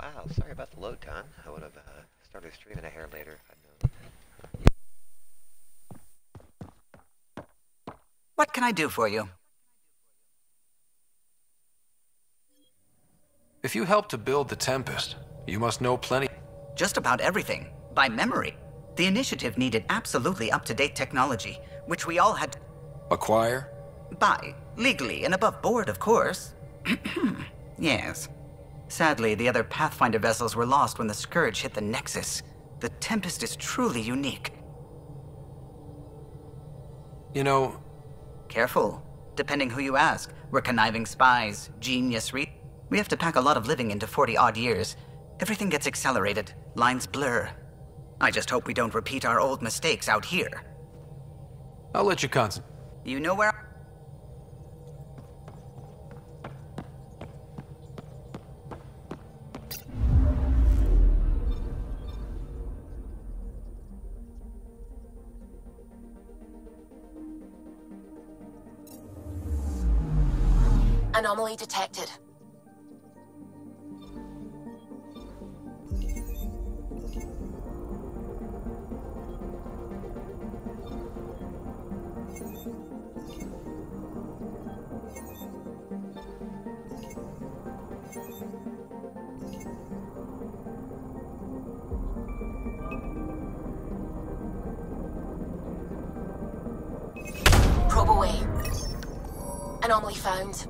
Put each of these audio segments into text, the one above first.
Wow, sorry about the load time. I would have started streaming a hair later if I'd known. What can I do for you? If you helped to build the Tempest, you must know plenty. Just about everything, by memory. The initiative needed absolutely up-to-date technology, which we all had to Acquire? buy, legally and above board, of course. Yes. Sadly, the other Pathfinder vessels were lost when the Scourge hit the Nexus. The Tempest is truly unique. You know... Careful. Depending who you ask, we're conniving spies, genius We have to pack a lot of living into 40-odd years. Everything gets accelerated, lines blur. I just hope we don't repeat our old mistakes out here. I'll let you concentrate. You know where... Anomaly detected. Probe away. Anomaly found.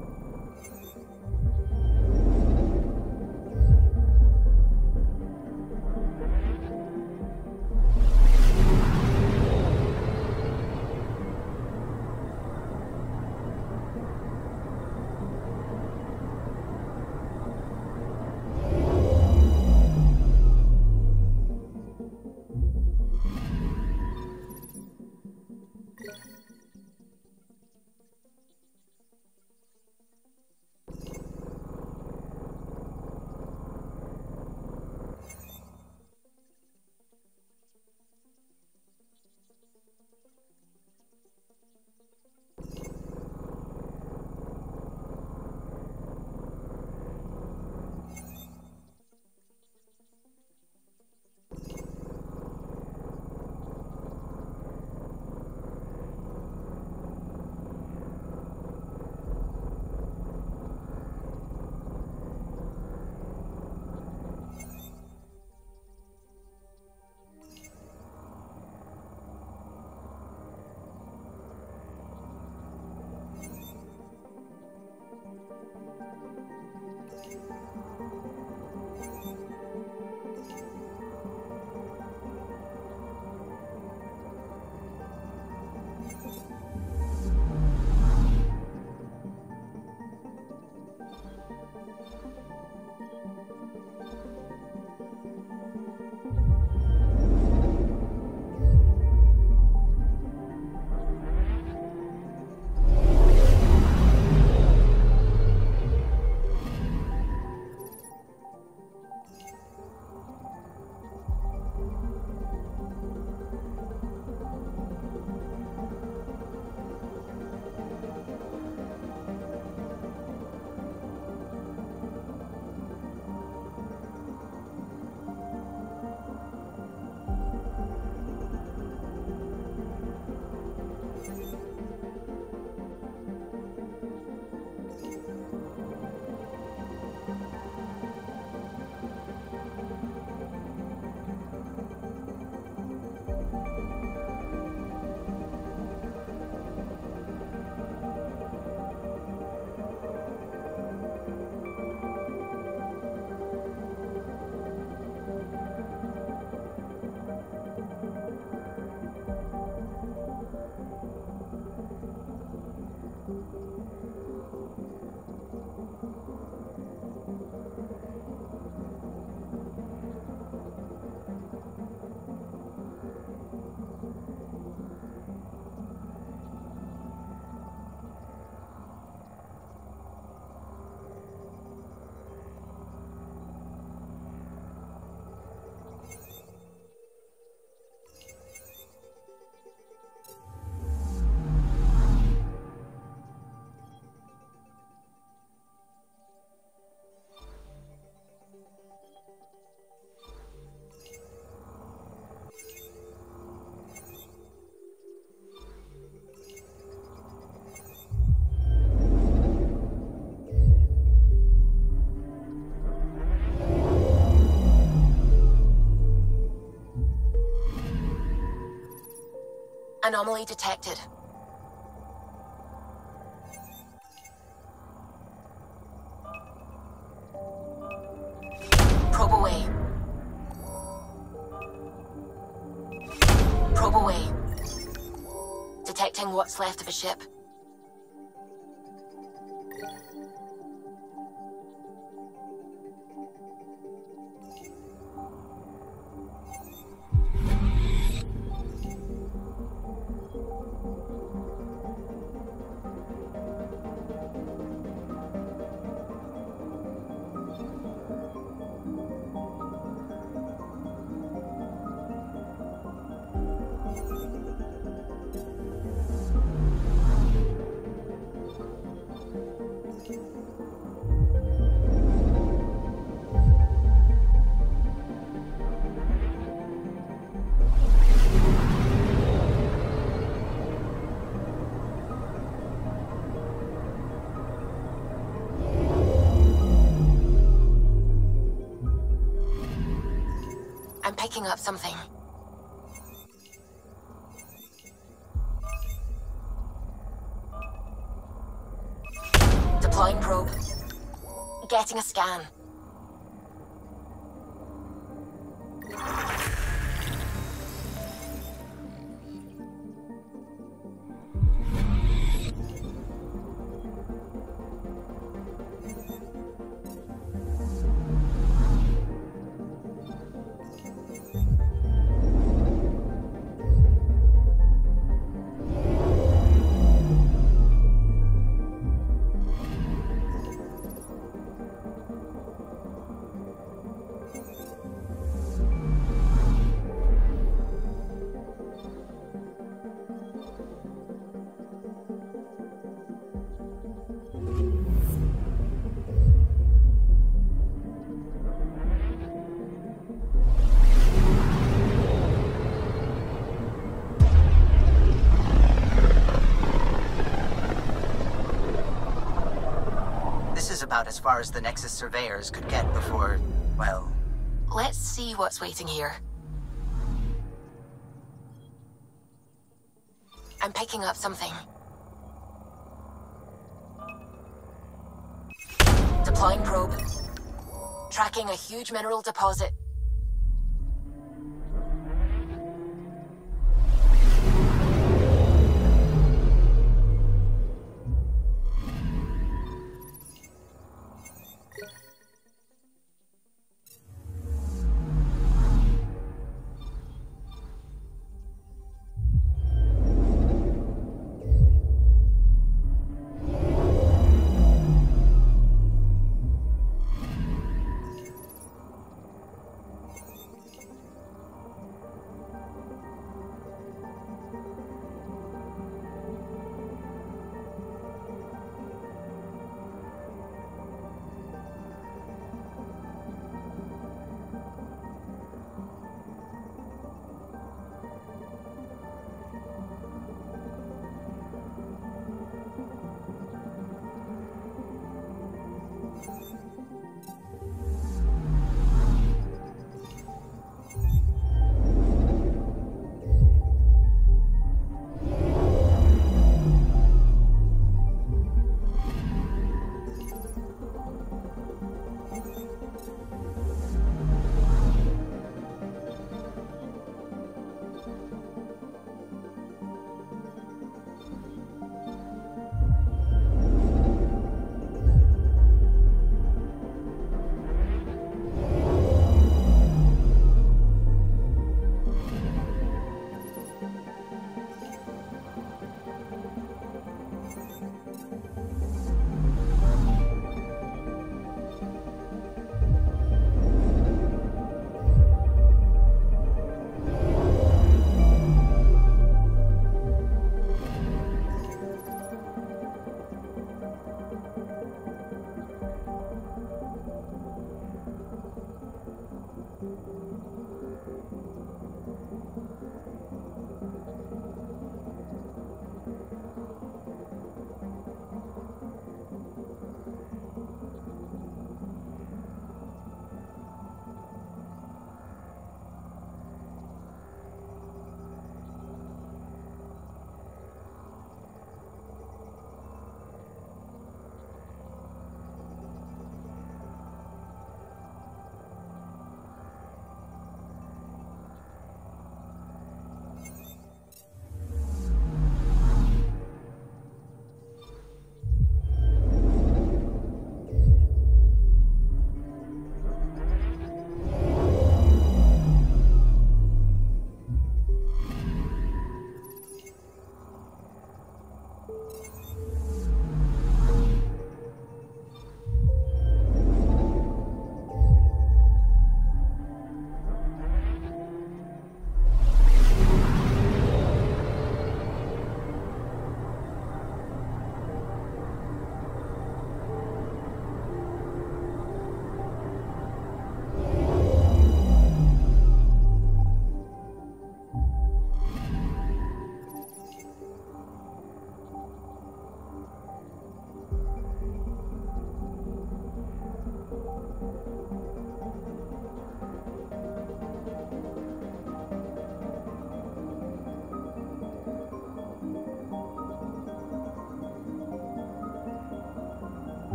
Anomaly detected. Probe away. Probe away. Detecting what's left of a ship. I'm picking up something. Deploying probe. Getting a scan. About as far as the Nexus surveyors could get before, well... Let's see what's waiting here. I'm picking up something. Deploying probe. Tracking a huge mineral deposit.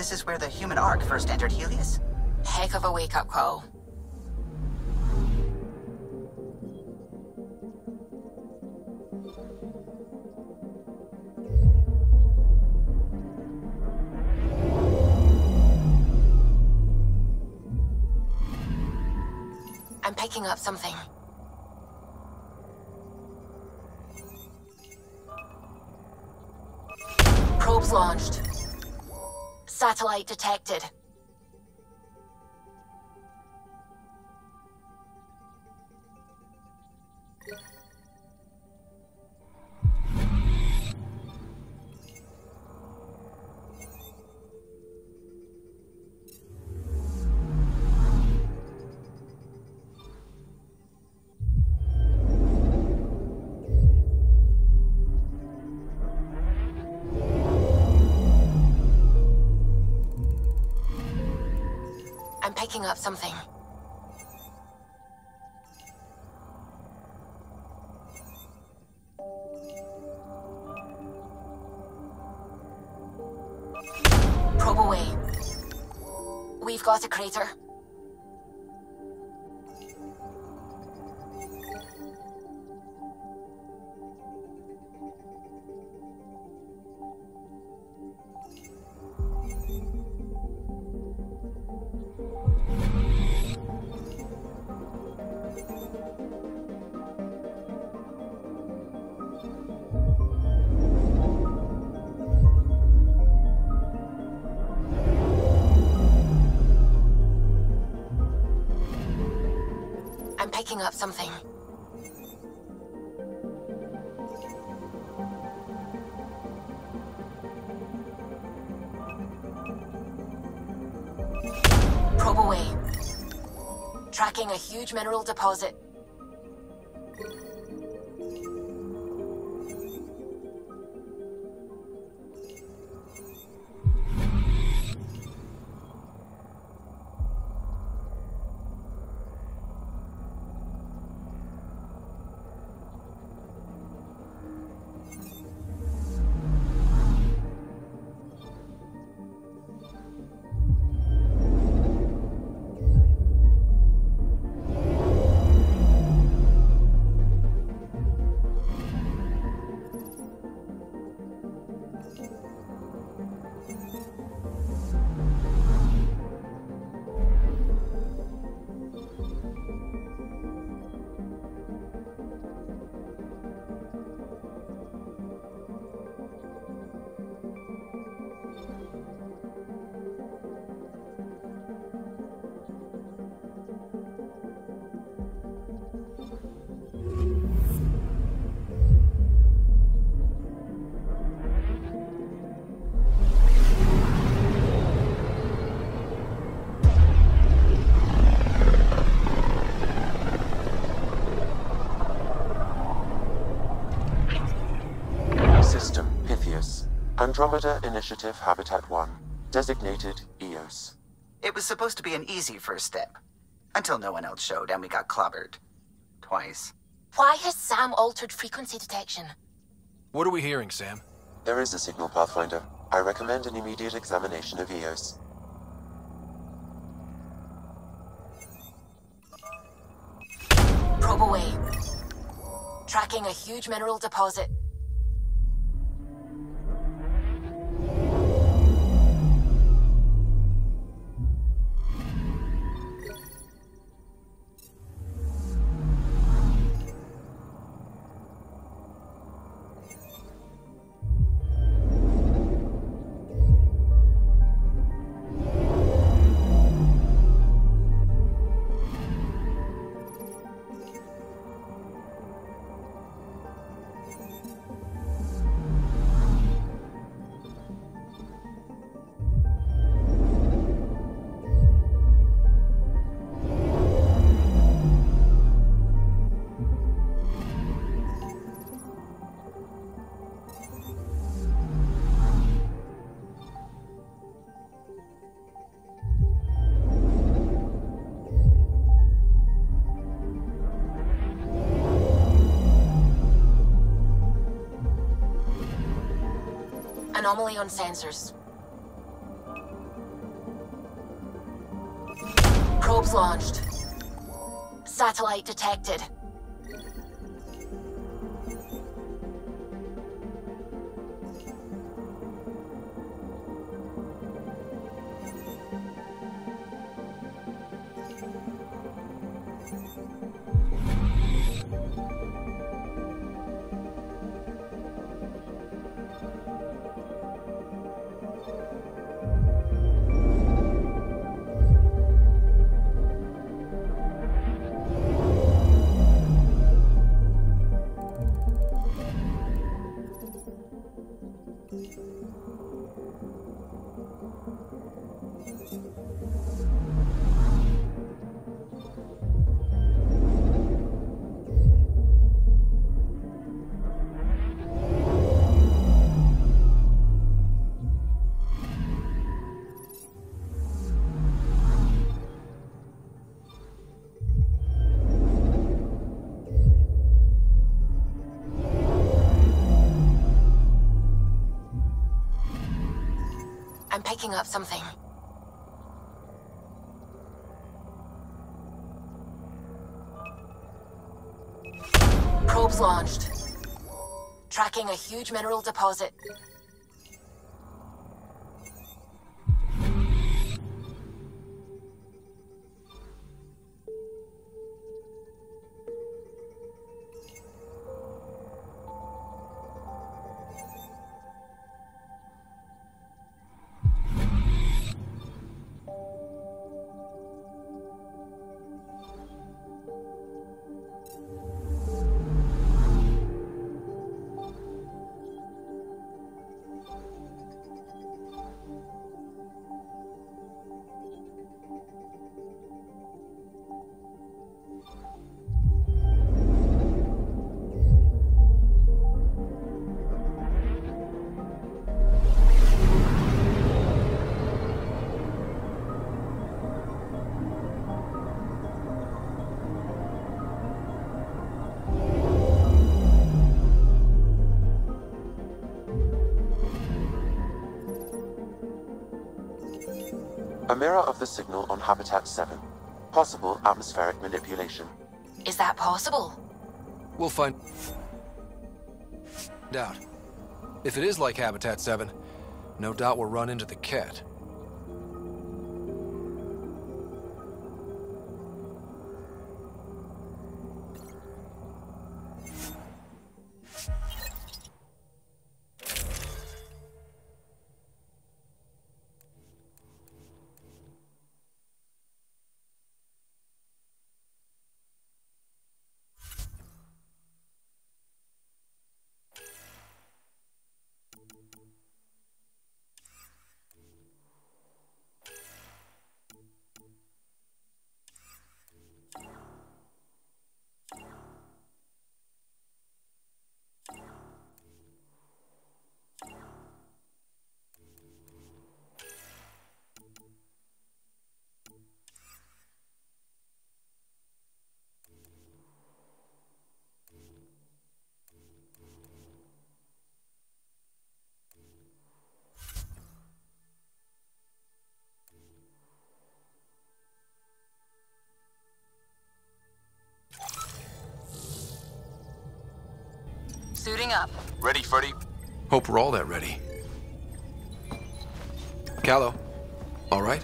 This is where the human Ark first entered Helios? Heck of a wake-up call. I'm picking up something. Probes launched. Satellite detected. picking up something. Probe away. We've got a crater. I'm picking up something. Probe away. Tracking a huge mineral deposit. Andromeda Initiative Habitat 1, designated EOS. It was supposed to be an easy first step. Until no one else showed and we got clobbered. Twice. Why has Sam altered frequency detection? What are we hearing, Sam? There is a signal, Pathfinder. I recommend an immediate examination of EOS. Probe away. Tracking a huge mineral deposit. Anomaly on sensors. Probes launched. Satellite detected. picking up something. Probes launched. Tracking a huge mineral deposit. A mirror of the signal on Habitat 7. Possible atmospheric manipulation. Is that possible? We'll find out. If it is like Habitat 7, no doubt we'll run into the cat. Suiting up. Ready, Freddy? Hope we're all that ready. Callow, all right?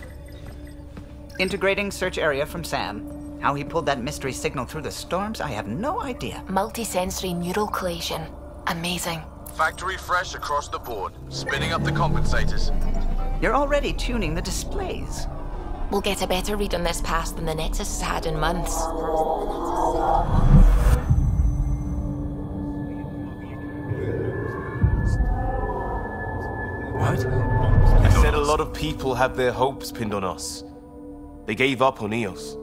Integrating search area from Sam. How he pulled that mystery signal through the storms, I have no idea. Multisensory neural collation. Amazing. Factory fresh across the board. Spinning up the compensators. You're already tuning the displays. We'll get a better read on this pass than the Nexus has had in months. What? I said a lot of people had their hopes pinned on us. They gave up on Eos.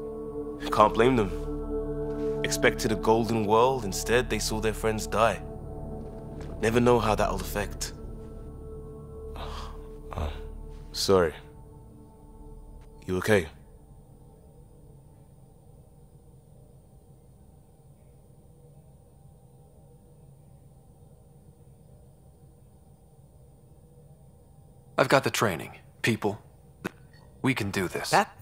Can't blame them. Expected a golden world, instead they saw their friends die. Never know how that'll affect. Sorry. You okay? I've got the training. People. We can do this. That?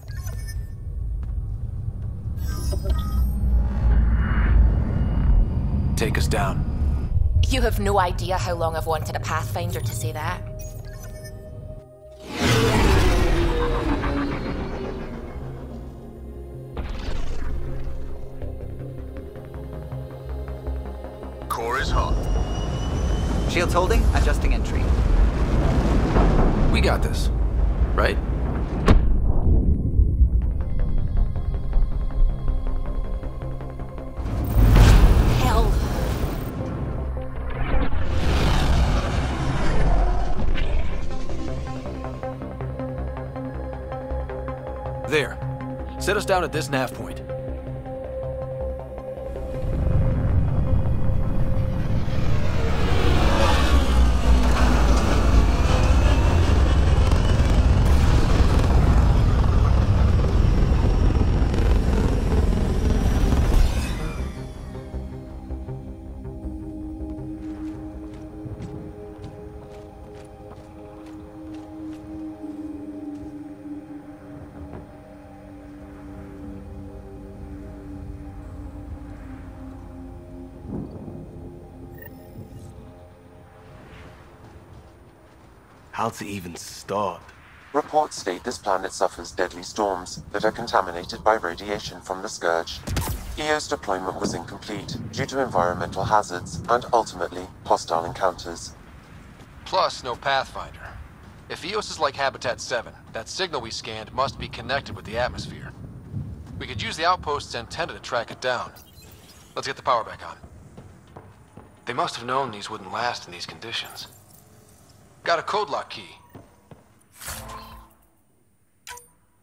Take us down. You have no idea how long I've wanted a Pathfinder to say that. Core is hot. Shields holding, adjusting entry. We got this, right? Hell. There. Set us down at this nav point. how to even start. Reports state this planet suffers deadly storms that are contaminated by radiation from the Scourge. EO's deployment was incomplete due to environmental hazards and, ultimately, hostile encounters. Plus, no Pathfinder. If EOS is like Habitat 7, that signal we scanned must be connected with the atmosphere. We could use the outpost's antenna to track it down. Let's get the power back on. They must have known these wouldn't last in these conditions. Got a code lock key.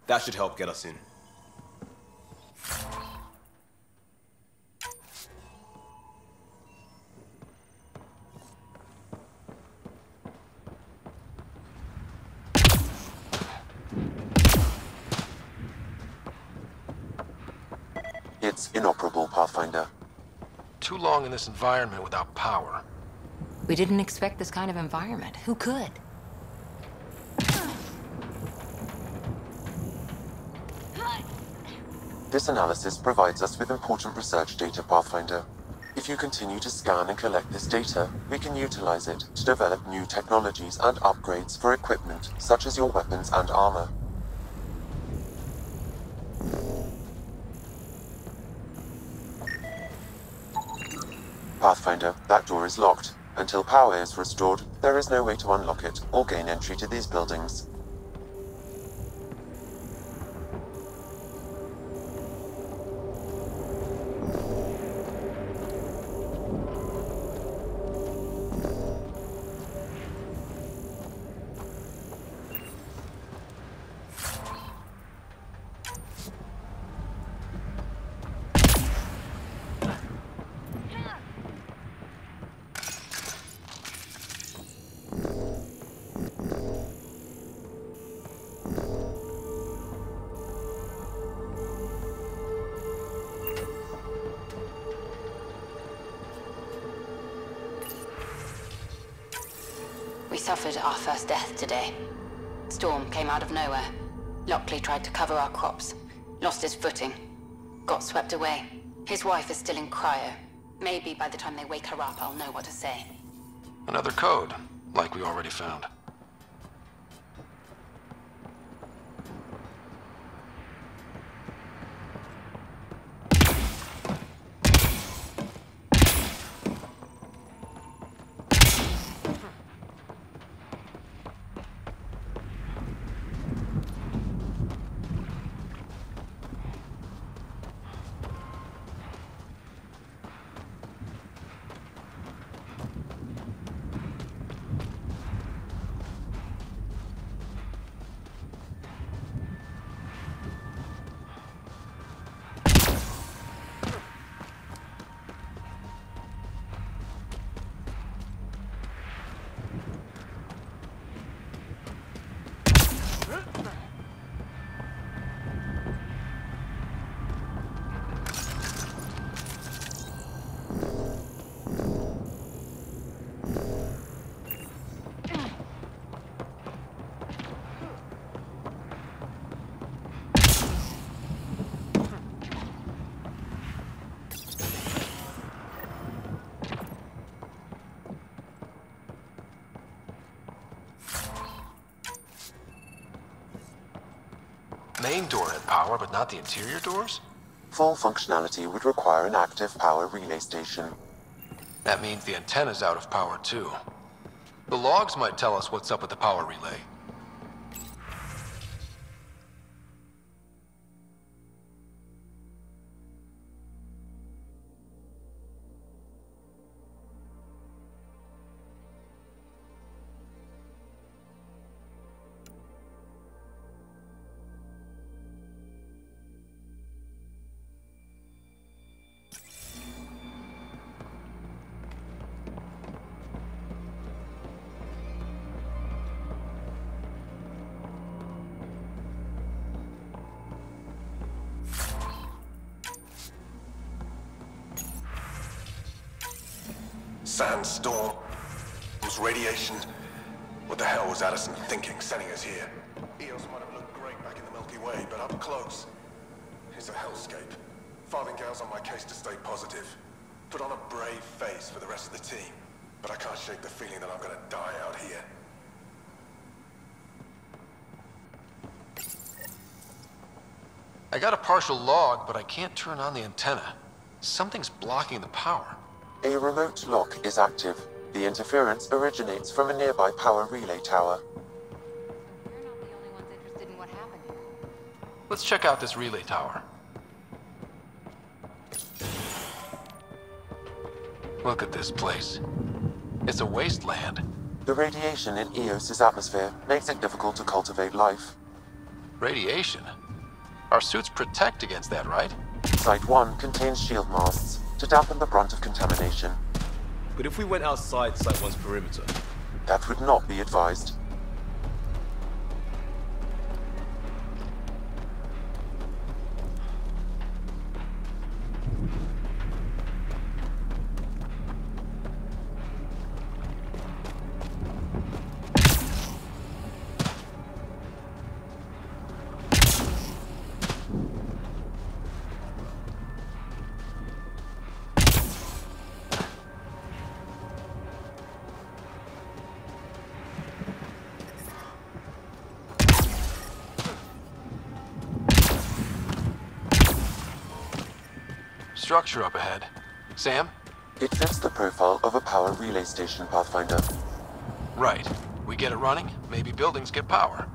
That should help get us in. It's inoperable, Pathfinder. Too long in this environment without power. We didn't expect this kind of environment. Who could? This analysis provides us with important research data, Pathfinder. If you continue to scan and collect this data, we can utilize it to develop new technologies and upgrades for equipment, such as your weapons and armor. Pathfinder, that door is locked. Until power is restored, there is no way to unlock it or gain entry to these buildings. We suffered our first death today. Storm came out of nowhere. Lockley tried to cover our crops. Lost his footing. Got swept away. His wife is still in cryo. Maybe by the time they wake her up, I'll know what to say. Another code, like we already found. Main door had power, but not the interior doors? Full functionality would require an active power relay station. That means the antenna's out of power too. The logs might tell us what's up with the power relay. Sandstorm, radiation. What the hell was Addison thinking, sending us here? Eos might have looked great back in the Milky Way, but up close, it's a hellscape. Farthingale's on my case to stay positive. Put on a brave face for the rest of the team, but I can't shake the feeling that I'm gonna die out here. I got a partial log, but I can't turn on the antenna. Something's blocking the power. A remote lock is active. The interference originates from a nearby power relay tower. You're not the only ones interested in what happened here. Let's check out this relay tower. Look at this place. It's a wasteland. The radiation in Eos's atmosphere makes it difficult to cultivate life. Radiation? Our suits protect against that, right? Site 1 contains shield masts to dampen the brunt of contamination. But if we went outside Site 1's perimeter, That would not be advised. Structure up ahead. Sam? It fits the profile of a power relay station, Pathfinder. Right. We get it running, maybe buildings get power.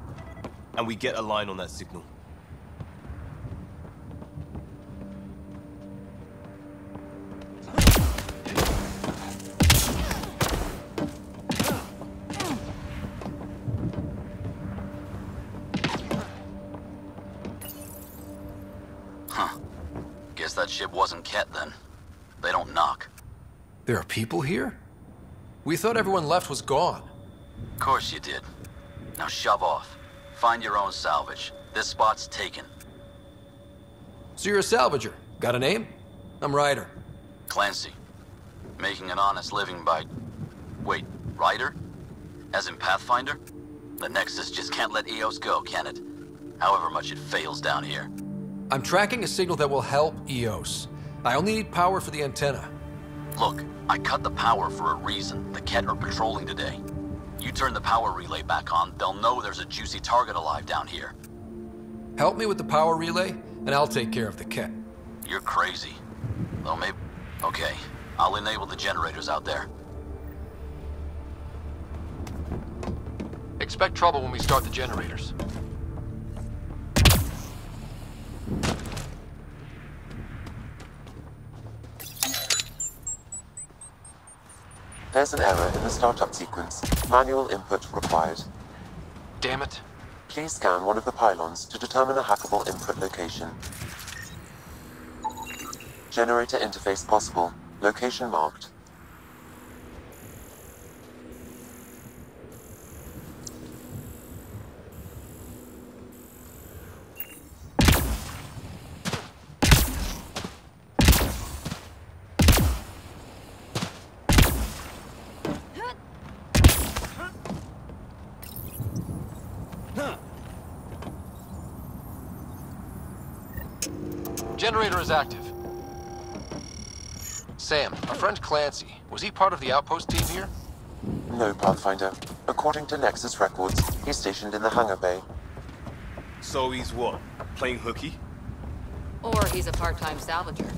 and we get a line on that signal. Guess that ship wasn't Ket then. They don't knock. There are people here? We thought everyone left was gone. Of course you did. Now shove off. Find your own salvage. This spot's taken. So you're a salvager. Got a name? I'm Ryder. Clancy. Making an honest living by... Wait, Ryder? As in Pathfinder? The Nexus just can't let Eos go, can it? However much it fails down here. I'm tracking a signal that will help Eos. I only need power for the antenna. Look, I cut the power for a reason. The Ket are patrolling today. You turn the power relay back on, they'll know there's a juicy target alive down here. Help me with the power relay, and I'll take care of the Ket. You're crazy. Though maybe... Okay, I'll enable the generators out there. Expect trouble when we start the generators. There's an error in the startup sequence. Manual input required. Damn it. Please scan one of the pylons to determine a hackable input location. Generator interface possible. Location marked. Generator is active. Sam, our friend Clancy, was he part of the outpost team here? No, Pathfinder. According to Nexus records, he's stationed in the hangar bay. So he's what? Playing hooky? Or he's a part-time salvager.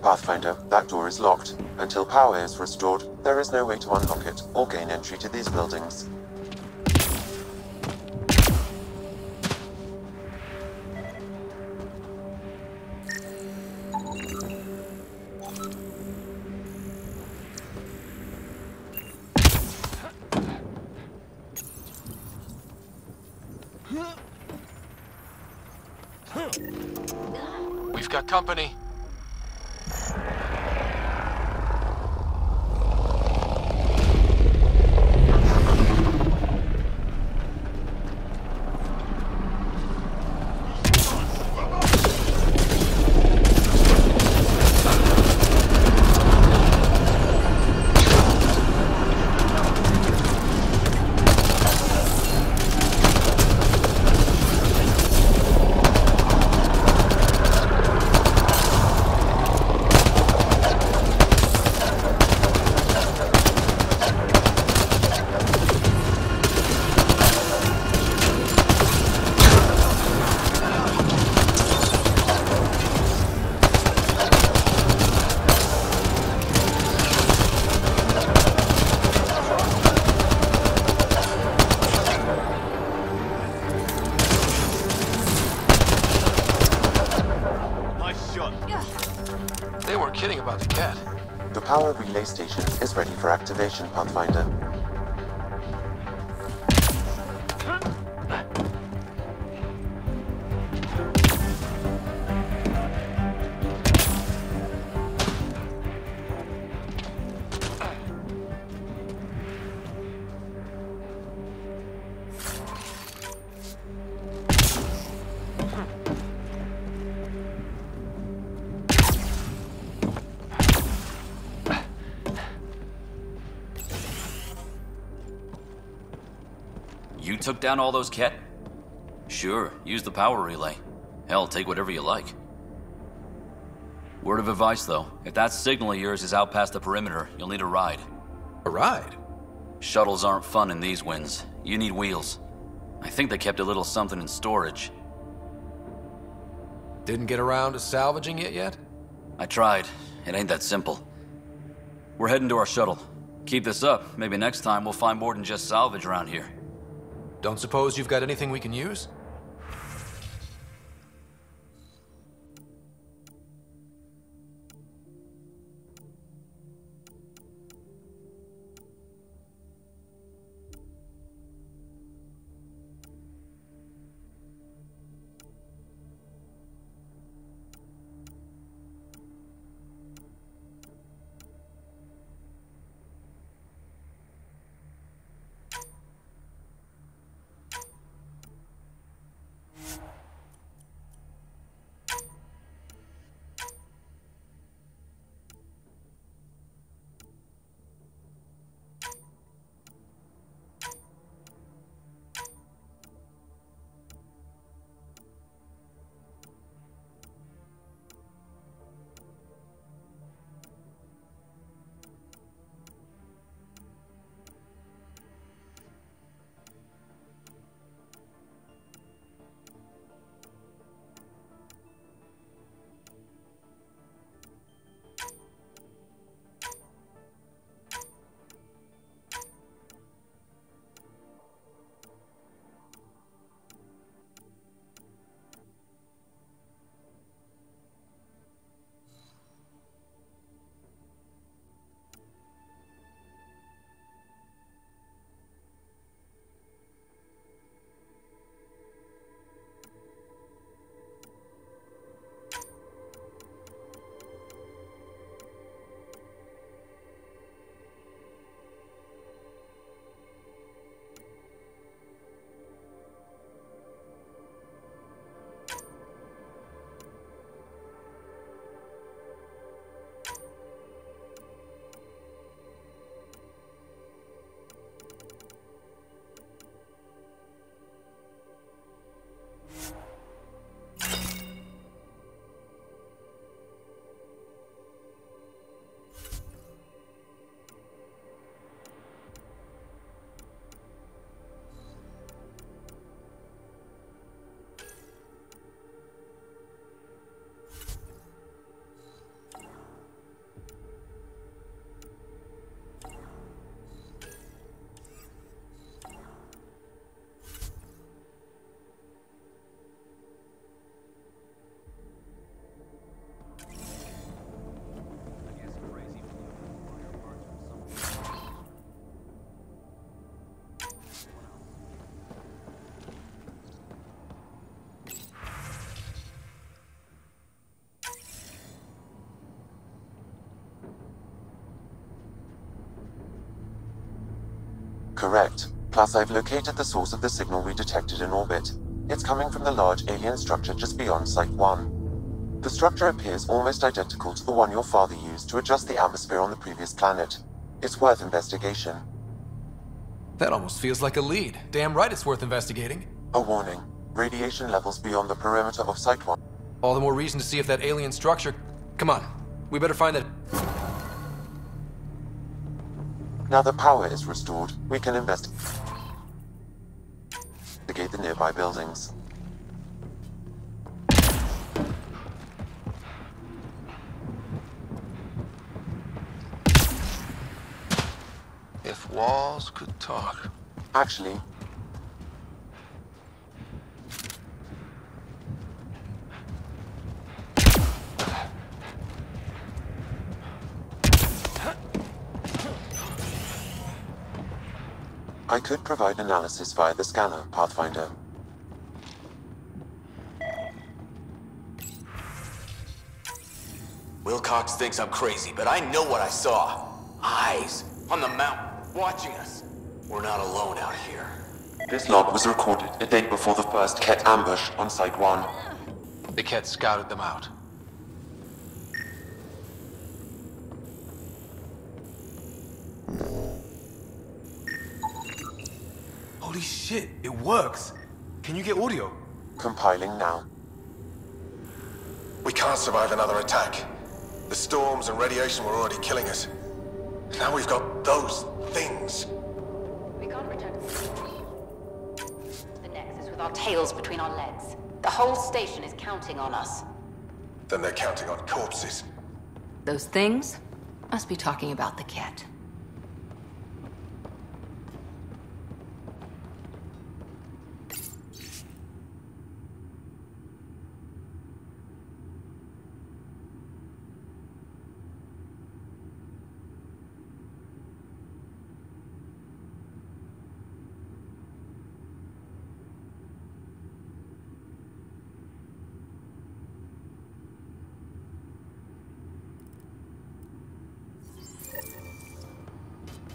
Pathfinder, that door is locked. Until power is restored, there is no way to unlock it or gain entry to these buildings. We've got company. kidding about the cat. The power relay station is ready for activation, Pathfinder. You took down all those Ket? Sure, use the power relay. Hell, take whatever you like. Word of advice, though. If that signal of yours is out past the perimeter, you'll need a ride. A ride? Shuttles aren't fun in these winds. You need wheels. I think they kept a little something in storage. Didn't get around to salvaging it yet? I tried. It ain't that simple. We're heading to our shuttle. Keep this up. Maybe next time we'll find more than just salvage around here. Don't suppose you've got anything we can use? Correct. Plus, I've located the source of the signal we detected in orbit. It's coming from the large alien structure just beyond Site 1. The structure appears almost identical to the one your father used to adjust the atmosphere on the previous planet. It's worth investigation. That almost feels like a lead. Damn right it's worth investigating. A warning. Radiation levels beyond the perimeter of Site 1. All the more reason to see if that alien structure... Come on. We better find that... Now the power is restored, we can investigate the nearby buildings. If walls could talk. Actually, I could provide analysis via the scanner, Pathfinder. Wilcox thinks I'm crazy, but I know what I saw. Eyes on the mountain, watching us. We're not alone out here. This log was recorded a day before the first Ket ambush on Site 1. The Ket scouted them out. Holy shit, it works. Can you get audio? Compiling now. We can't survive another attack. The storms and radiation were already killing us. Now we've got those things. We can't return to the Nexus with our tails between our legs. The whole station is counting on us. Then they're counting on corpses. Those things must be talking about the cat.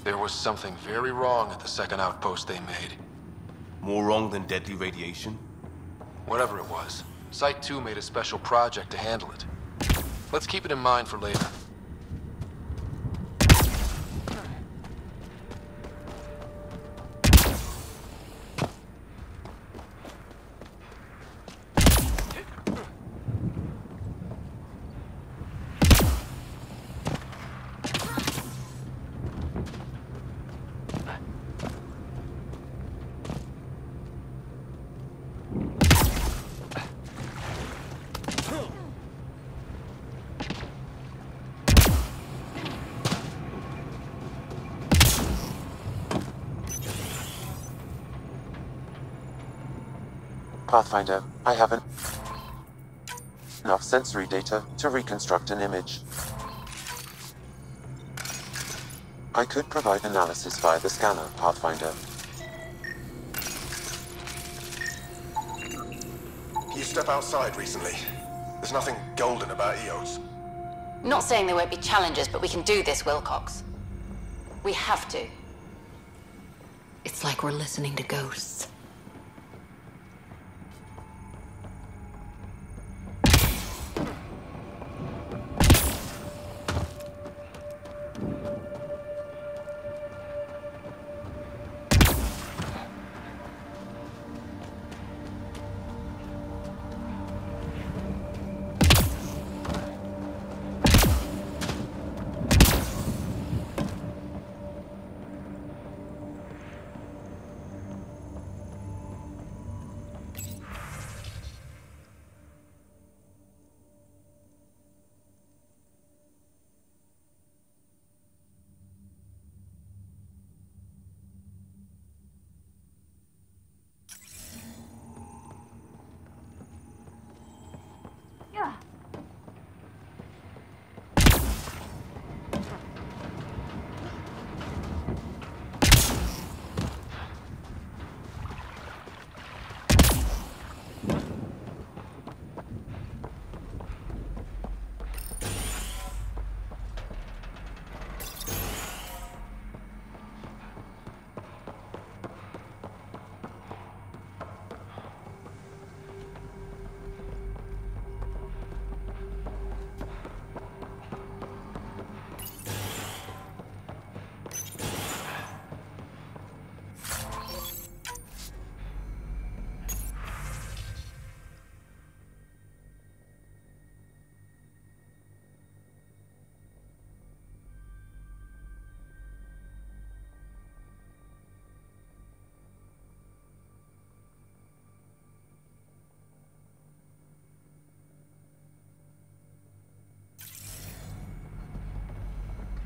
There was something very wrong at the second outpost they made. More wrong than deadly radiation? Whatever it was, Site 2 made a special project to handle it. Let's keep it in mind for later. Pathfinder, I haven't enough sensory data to reconstruct an image. I could provide analysis via the scanner, Pathfinder. You step outside recently. There's nothing golden about Eos. Not saying there won't be challenges, but we can do this, Wilcox. We have to. It's like we're listening to ghosts.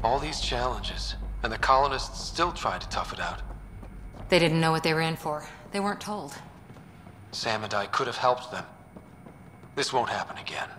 All these challenges, and the colonists still tried to tough it out. They didn't know what they were in for. They weren't told. Sam and I could have helped them. This won't happen again.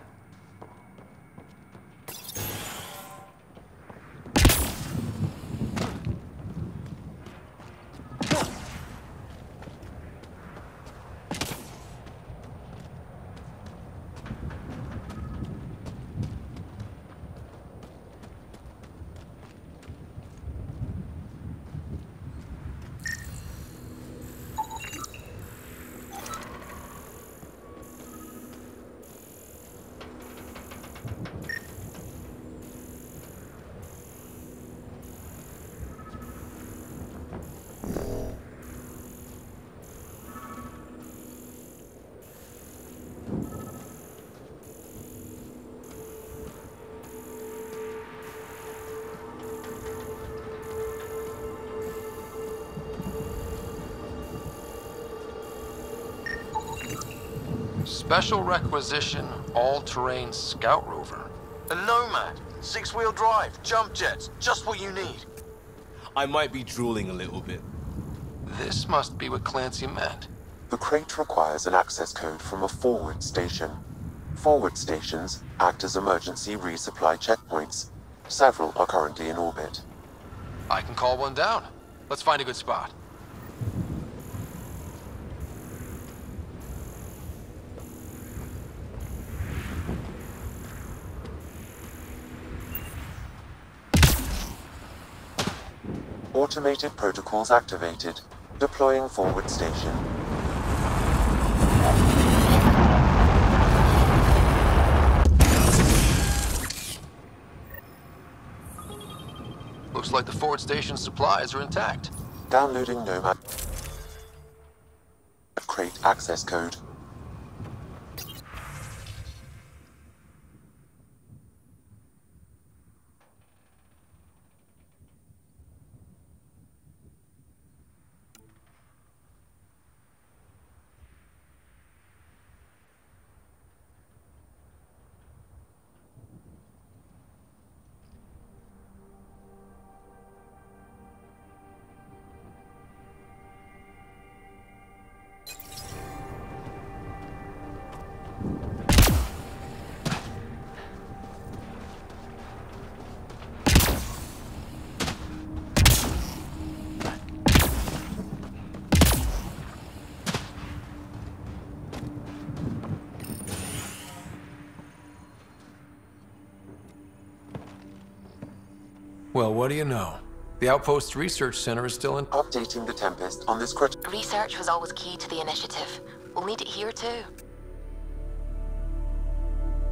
Special requisition, all-terrain scout rover. A Nomad, 6-wheel drive, jump jets, just what you need. I might be drooling a little bit. This must be what Clancy meant. The crate requires an access code from a forward station. Forward stations act as emergency resupply checkpoints. Several are currently in orbit. I can call one down. Let's find a good spot. Automated protocols activated. Deploying forward station. Looks like the forward station supplies are intact. Downloading Nomad crate access code. Well, what do you know? The Outpost Research Center is still in... Updating the Tempest on this critical... Research was always key to the initiative. We'll need it here too.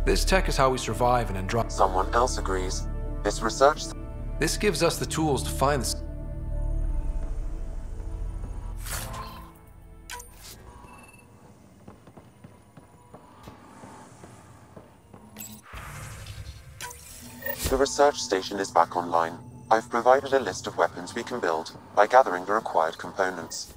This tech is how we survive in Andromeda. Someone else agrees. This research... This gives us the tools to find this... The research station is back online. I've provided a list of weapons we can build by gathering the required components.